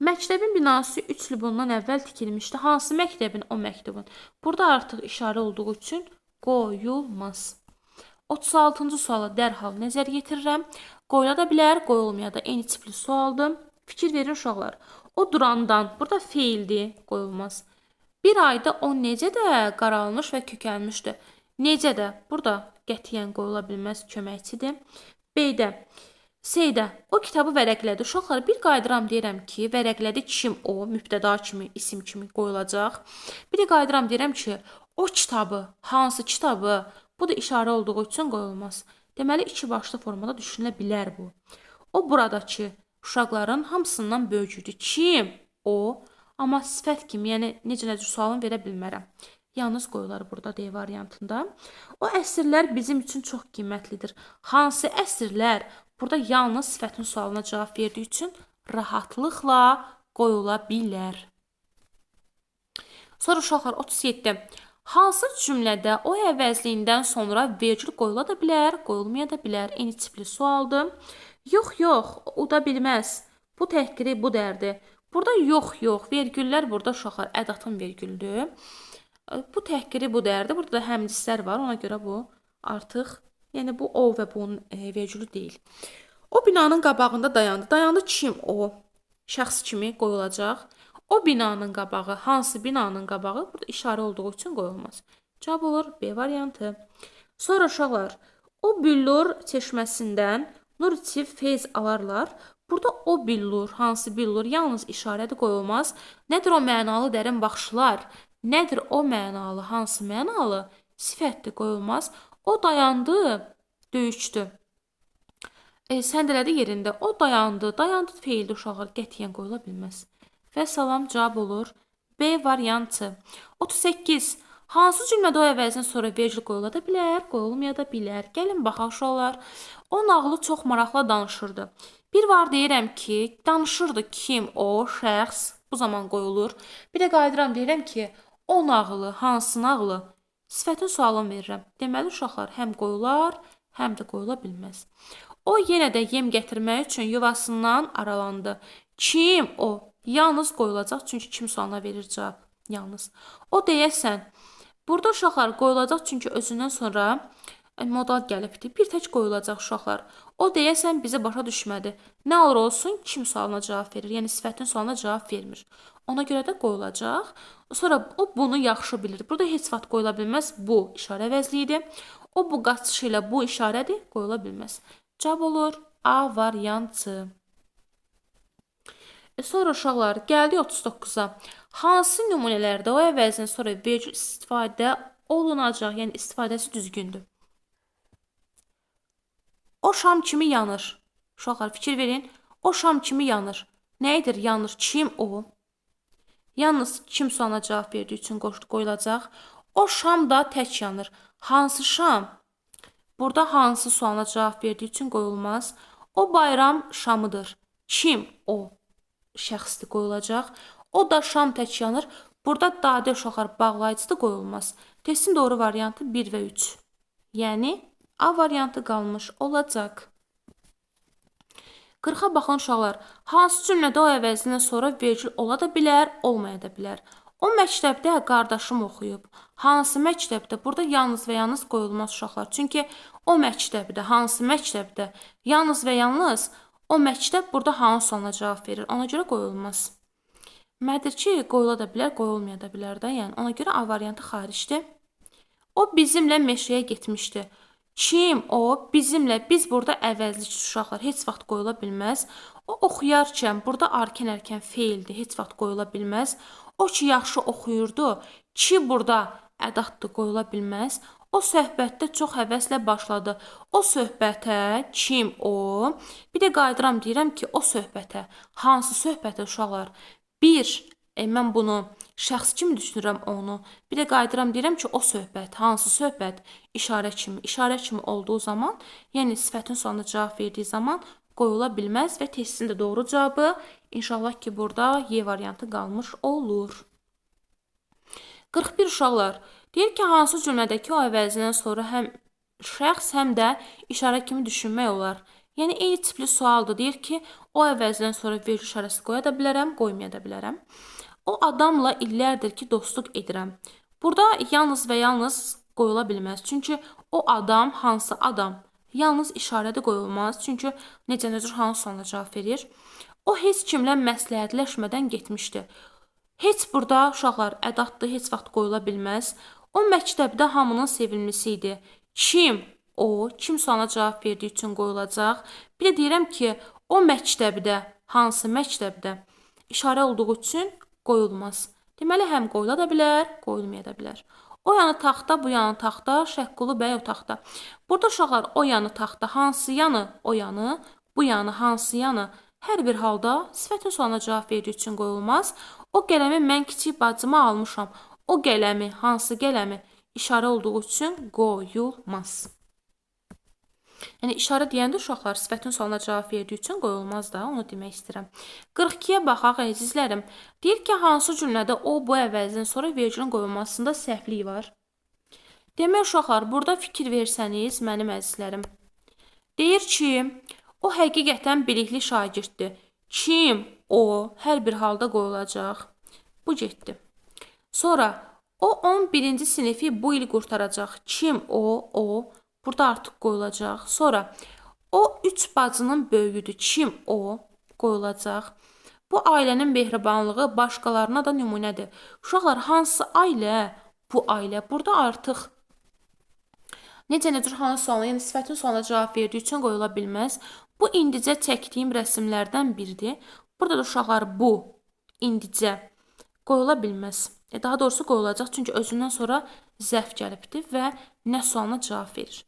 Məktəbin binası 3 il bundan əvvəl tikilmişdi. Hansı məktəbin? O məktəbin. Burada artıq işarə olduğu üçün qoyulmaz. 36-cı suala dərhal nəzər yetirirəm. Qoyula da bilər, qoyulmaya da eyni tipli sualdır. Fikir verin uşaqlar. O durandan, burada feildir, qoyulmaz. Bir ayda o necə də qaralmış və kökəlmişdi. Necə də, burada qətiyyən qoyula bilməz, köməkçidir. B-də, C-də, o kitabı vərəqlədi. Uşaqlar, bir qayıdıram deyirəm ki, vərəqlədi kim o, mübtəda kimi, isim kimi qoyulacaq. Bir də qayıdıram deyirəm ki, o kitabı, hansı kitabı? Bu da işarə olduğu üçün qoyulmaz. Deməli, iki başlı formada düşünülə bilər bu. O buradakı uşaqların hamısından böyükdür. Kim? O. Amma sifət kimi, yəni necə sualını verə bilmərəm. Yalnız qoyular burada D variantında. O əsrlər bizim üçün çox qiymətlidir. Hansı əsrlər? Burada yalnız sifətin sualına cavab verdiyi üçün rahatlıqla qoyula bilər. Sonra uşaqlar 37. Hansı cümlədə o əvəzliyindən sonra vergül qoyula da bilər, qoyulmaya da bilər. Eyni tipli sualdır. Yox, o da bilməz. Bu təhqiri, bu dərdi. Burada yox, vergüllər burada uşaqlar ədatın vergüldür. Bu təhqiri bu dəyərdir. Burada da həmcislər var. Ona görə bu artıq, yəni bu o və bunun vergülü deyil. O binanın qabağında dayandı. Dayandı kim o? Şəxs kimi qoyulacaq. O binanın qabağı, hansı binanın qabağı? Burada işarə olduğu üçün qoyulmaz. Cavab olur B variantı. Sonra uşaqlar, o billur çeşməsindən nur içib feyz alarlar. Burada o billur, hansı billur? Yalnız işarədir, qoyulmaz. Nədir o mənalı dərin baxışlar? Nədir o mənalı, hansı mənalı? Sifətdir, qoyulmaz. O dayandı, döyüşdü. Səndələdi yerində. O dayandı. Dayandı feildir uşaqlar. Qətiyyən qoyula bilməz. Və salam, cavab olur B variantı. 38. Hansı cümlədə o əvəzindən sonra vergül qoyula da bilər, qoyulmaya da bilər. Gəlin baxaq uşaqlar. O nağılı çox maraqlı danışırdı. Bir var deyirəm ki, danışırdı kim o, şəxs. Bu zaman qoyulur. Bir də qayıdıram deyirəm ki, o nağılı, hansı nağılı? Sifətin sualını verirəm. Deməli uşaqlar həm qoyular, həm də qoyula bilməz. O yenə də yem gətirmək üçün yuvasından aralandı. Kim o? Yalnız qoyulacaq, çünki kim sualına verir cavab. Yalnız. O deyəsən, burada uşaqlar qoyulacaq, çünki özündən sonra modal gəlibdir. Bir tək qoyulacaq uşaqlar. O deyəsən bizi başa düşmədi. Nə olur olsun, kim sualına cavab verir. Yəni sifətin sualına cavab vermir. Ona görə də qoyulacaq. Sonra o bunu yaxşı bilir. Burada heç vaxt qoyula bilməz. Bu işarə əvəzliyidir. O bu qaçışı ilə bu işarədir, qoyula bilməz. Cavab olur A variantı. Sonra uşaqlar, gəldik 39-a. Hansı nümunələrdə o əvəzindən sonra vergül istifadə olunacaq, yəni istifadəsi düzgündür? O şam kimi yanır. Uşaqlar, fikir verin. O şam kimi yanır. Nəyidir yanır? Kim o? Yalnız kim sualına cavab verdiyi üçün qoyulacaq. O şam da tək yanır. Hansı şam? Burada hansı sualına cavab verdiyi üçün qoyulmaz. O bayram şamıdır. Kim o? Şəxsdir, qoyulacaq. O da şam tək yanır. Burada dadə uşaqlar bağlayıcıdır, qoyulmaz. Testin doğru variantı 1 və 3. Yəni A variantı qalmış olacaq. 40-a baxın uşaqlar. Hansı cümlədə o əvəzindən sonra vergül ola da bilər, olmaya da bilər. O məktəbdə qardaşım oxuyub. Hansı məktəbdə? Burada yalnız və yalnız qoyulmaz uşaqlar. Çünki o məktəbdə, hansı məktəbdə? Yalnız və yalnız o məktəb burada hansı sualına cavab verir. Ona görə qoyulmaz. Mədir ki, qoyula da bilər, qoyulmaya da bilər də. Yəni ona görə A variantı xaricdir. O bizimlə meşəyə getmişdi. Kim o? Bizimlə. Biz burada əvəzlik uşaqlar heç vaxt qoyula bilməz. O oxuyarkən burada arkan feildir. Heç vaxt qoyula bilməz. O ki yaxşı oxuyurdu. Ki burada ədatdır, qoyula bilməz. O söhbətdə çox həvəslə başladı. O söhbətə kim o? Bir də qayıdıram deyirəm ki, o söhbətə. Hansı söhbətə uşaqlar? Mən bunu şəxs kimi düşünürəm onu. Bir də qayıdıram deyirəm ki, o söhbət, hansı söhbət? İşarə kimi. İşarə kimi olduğu zaman, yəni sifətin sualına cavab verdiyi zaman qoyula bilməz və testin də doğru cavabı inşallah ki, burada Y variantı qalmış olur. 41 uşaqlar. Deyir ki, hansı cümlədəki o əvəzindən sonra həm şəxs, həm də işarə kimi düşünmək olar. Yəni, eyni tipli sualdır. Deyir ki, o əvəzindən sonra vergül işarəsi qoya da bilərəm, qoymaya da bilərəm. O adamla illərdir ki, dostluq edirəm. Burada yalnız və yalnız qoyula bilməz. Çünki o adam, hansı adam? Yalnız işarədə qoyulmaz. Çünki necə hansı sualına cavab verir. O heç kimlə məsləhətləşmədən getmişdi. Heç burada uşaqlar ədatdır, heç vaxt qoyula bilməz. O məktəbdə hamının sevilmisi idi. Kim o? Kim sualına cavab verdiyi üçün qoyulacaq. Bir də deyirəm ki, o məktəbdə, hansı məktəbdə? İşarə olduğu üçün qoyulmaz. Deməli, həm qoyula da bilər, qoyulmaya da bilər. O yanı taxta, bu yanı taxta, Şəqqulu bəy otaqda. Burada uşaqlar o yanı taxta, hansı yanı? O yanı, bu yanı, hansı yanı? Hər bir halda sifətin sualına cavab verdiyi üçün qoyulmaz. O qələmi mən kiçik bacıma almışam. O qələmi, hansı qələmi? İşarə olduğu üçün qoyulmaz. Yəni, işarə deyəndə uşaqlar sifətin sualına cavab verdiyi üçün qoyulmaz da, onu demək istəyirəm. 42-yə baxaq, əzizlərim. Deyir ki, hansı cümlədə o, bu əvəzindən sonra vergülün qoyulmasında səhvlik var? Demək, uşaqlar, burada fikir versəniz, mənim əzizlərim. Deyir ki, o həqiqətən bilikli şagirddir. Kim o hər bir halda qoyulacaq. Bu getdi. Sonra o 11-ci sinifi bu il qurtaracaq. Kim o burada artıq qoyulacaq. Sonra o 3 bacının böyüyüdür. Kim o qoyulacaq. Bu ailənin mehribanlığı başqalarına da nümunədir. Uşaqlar, hansı ailə? Bu ailə. Burada artıq necə hansı sualına, yəni sifətin sualına cavab verdiyi üçün qoyula bilməz. Bu indicə çəkdiyim rəsmlərdən biridir. Burada da uşaqlar bu indicə qoyula bilməz. Daha doğrusu qoyulacaq, çünki özündən sonra zərf gəlibdir və nə sualına cavab verir.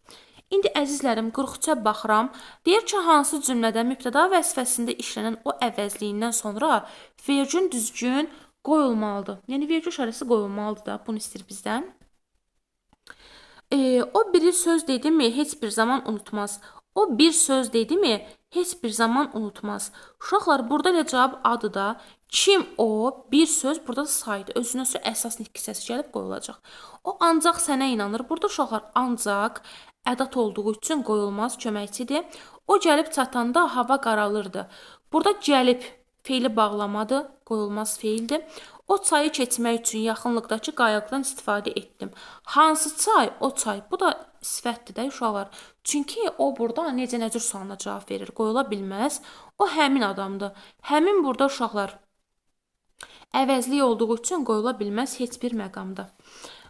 İndi əzizlərim 43-ə baxıram. Deyir ki, hansı cümlədə mübtəda vəzifəsində işlənən o əvəzliyindən sonra vergül düzgün qoyulmalıdır. Yəni vergül işarəsi qoyulmalıdır da, bunu istəyir bizdən. O biri söz dedi mi heç bir zaman unutmaz. O bir söz dedi mi heç bir zaman unutmaz. Uşaqlar, burada elə cavab adı da. Kim o? Bir söz burada saydı. Özünə sonra əsas nitq hissəsi gəlib qoyulacaq. O ancaq sənə inanır. Burada uşaqlar ancaq ədat olduğu üçün qoyulmaz köməkçidir. O gəlib çatanda hava qaralırdı. Burada gəlib feili bağlamadır, qoyulmaz feildir. O çayı keçmək üçün yaxınlıqdakı qayıqdan istifadə etdim. Hansı çay? O çay. Bu da sifətdir də uşaqlar. Çünki o burada necə cür sualına cavab verir. Qoyula bilməz. O həmin adamdır. Həmin burada uşaqlar əvəzlik olduğu üçün qoyula bilməz heç bir məqamda.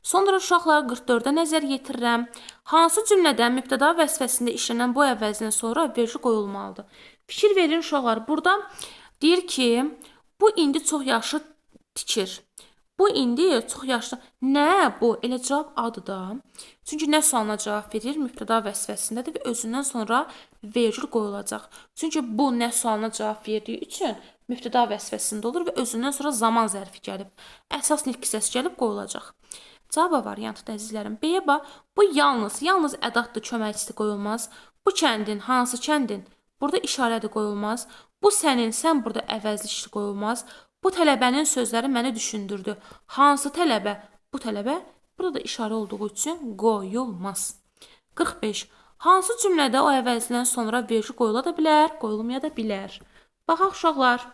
Sonra uşaqlar 44-ə nəzər yetirirəm. Hansı cümlədən mübtəda vəzifəsində işlənən bu əvəzindən sonra vergül qoyulmalıdır? Fikir verin uşaqlar. Burada deyir ki, bu indi çox yaxşı tikir. Bu indi çox yaşlı. Nə bu? Elə cavab adı da. Çünki nə sualına cavab verir? Mübtəda vəzifəsindədir və özündən sonra vergül qoyulacaq. Çünki bu nə sualına cavab verdiyi üçün mübtəda vəzifəsində olur və özündən sonra zaman zərfi gəlib. Əsas nitq hissəsi gəlib qoyulacaq. Cavab variantı əzizlərim. B-yə bax. Bu yalnız ədatdır, köməkçisi qoyulmaz. Bu kəndin, hansı kəndin? Burada işarədir, qoyulmaz. Bu sənin, sən burada əvəzli qoyulmaz. Bu tələbənin sözləri məni düşündürdü. Hansı tələbə? Bu tələbə burada da işarə olduğu üçün qoyulmaz. 45. Hansı cümlədə o əvəzlidən sonra vergül qoyula da bilər, qoyulmaya da bilər? Baxaq uşaqlar.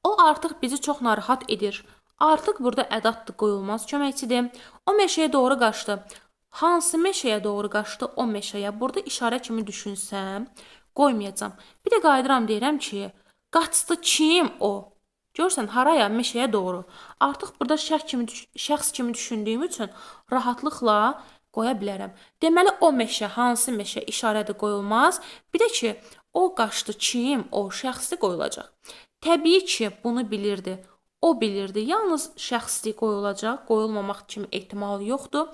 O artıq bizi çox narahat edir. Artıq burada ədatdır, qoyulmaz köməkçidir. O meşəyə doğru qaçdı. Hansı meşəyə doğru qaçdı? O meşəyə. Burada işarə kimi düşünsəm, qoymayacam. Bir də qayıdıram deyirəm ki, qaçdı kim o? Görürsən, haraya? Meşəyə doğru. Artıq burada şəxs kimi düşündüyüm üçün rahatlıqla qoya bilərəm. Deməli, o meşə, hansı meşə işarədir, qoyulmaz. Bir də ki, o qaçdı kim? O şəxsli qoyulacaq. Təbii ki, bunu bilirdi. O bilirdi. Yalnız şəxsli qoyulacaq. Qoyulmamaq kimi ehtimalı yoxdur.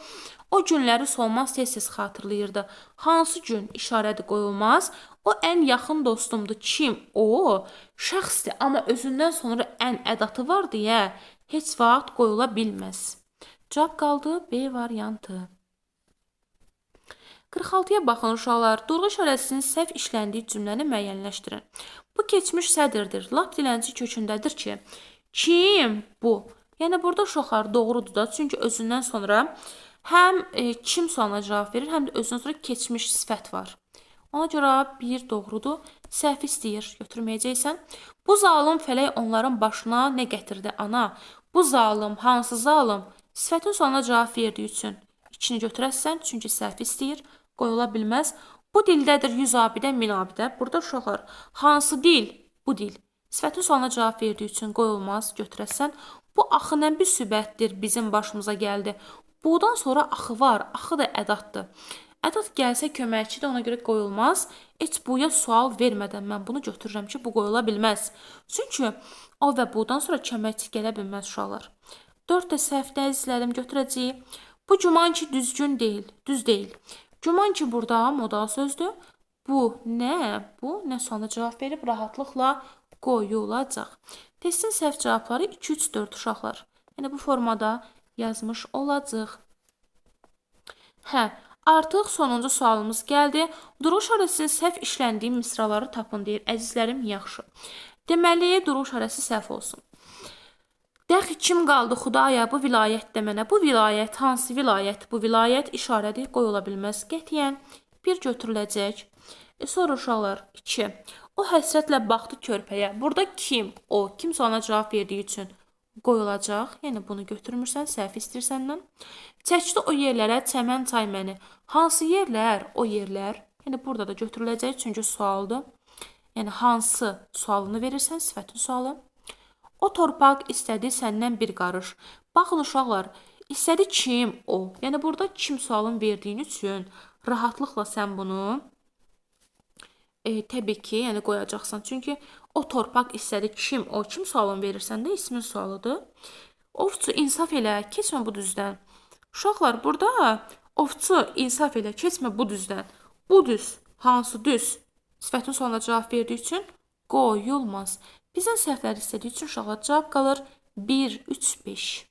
O günləri Solmaz tez-tez xatırlayırdı. Hansı gün işarədir, qoyulmaz. O ən yaxın dostumdur. Kim? O şəxsdir. Amma özündən sonra ən ədatı var deyə heç vaxt qoyula bilməz. Cavab qaldı B variantı. 46-ya baxın uşaqlar. Durğu işarəsinin səhv işləndiyi cümləni müəyyənləşdirin. Bu keçmiş sədirdir. Lap dilənçi kökündədir ki, kim bu? Yəni burada uşaqlar doğrudur da. Çünki özündən sonra həm kim sualına cavab verir, həm də özündən sonra keçmiş sifət var. Ona görə bir doğrudur. Səhv istəyir, götürməyəcəksən. Bu zalım fələk onların başına nə gətirdi ana? Bu zalım, hansı zalım? Sifətin sualına cavab verdiyi üçün içini götürəsən, çünki səhv istəyir, qoyula bilməz. Bu dildədir 100 abidə, 1000 abidə. Burada uşaqlar, hansı dil? Bu dil. Sifətin sualına cavab verdiyi üçün qoyulmaz, götürəsən. Bu axı nə bir sübətdir bizim başımıza gəldi. Budan sonra axı var, axı da ədatdır. Ədat gəlsə köməkçidir, ona görə qoyulmaz. Heç buya sual vermədən mən bunu götürürəm ki, bu qoyula bilməz. Çünki o və budan sonra köməkçi gələ bilməz uşaqlar. 4 də səhvdə əzizlərim götürəcəyik. Bu güman ki düzgün deyil, düz deyil. Güman ki burada modal sözdür. Bu nə sualına cavab verib rahatlıqla qoyulacaq. Testin səhv cavabları 2, 3, 4 uşaqlar. Yəni bu formada yazmış olacaq. Artıq sonuncu sualımız gəldi. Durğu işarəsinin səhv işləndiyi misraları tapın deyir. Əzizlərim, yaxşı. Deməli, durğu işarəsi səhv olsun. Dəxi kim qaldı Xudaya bu vilayətdə mənə? Bu vilayət, hansı vilayət? Bu vilayət işarədir, qoyula bilməz. Qətiyyən bir götürüləcək. Sonra uşaqlar 2. O həsrətlə baxdı körpəyə. Burada kim? O. Kim sualına cavab verdiyi üçün qoyulacaq. Yəni bunu götürmürsən, səhv istəyirsəndən. Çəkdi o yerlərə çəmən çay məni. Hansı yerlər? O yerlər. Yəni burada da götürüləcək çünki sualdır. Yəni hansı sualını verirsən, sifətin sualı. O torpaq istədi səndən bir qarış. Baxın uşaqlar, istədi kim? O. Yəni burada kim sualın verdiyin üçün rahatlıqla sən bunu təbii ki, yəni qoyacaqsan. Çünki o torpaq istədi kim? O kim sualını verirsən də ismin sualıdır. Ovçu insaf elə, keçmə bu düzdən. Uşaqlar, burada ovçu insaf elə, keçmə bu düzdən. Bu düz, hansı düz? Sifətin sualına cavab verdiyi üçün qoyulmaz. Bizdən səhvləri istədiyi üçün uşaqlar cavab qalır 1, 3, 5.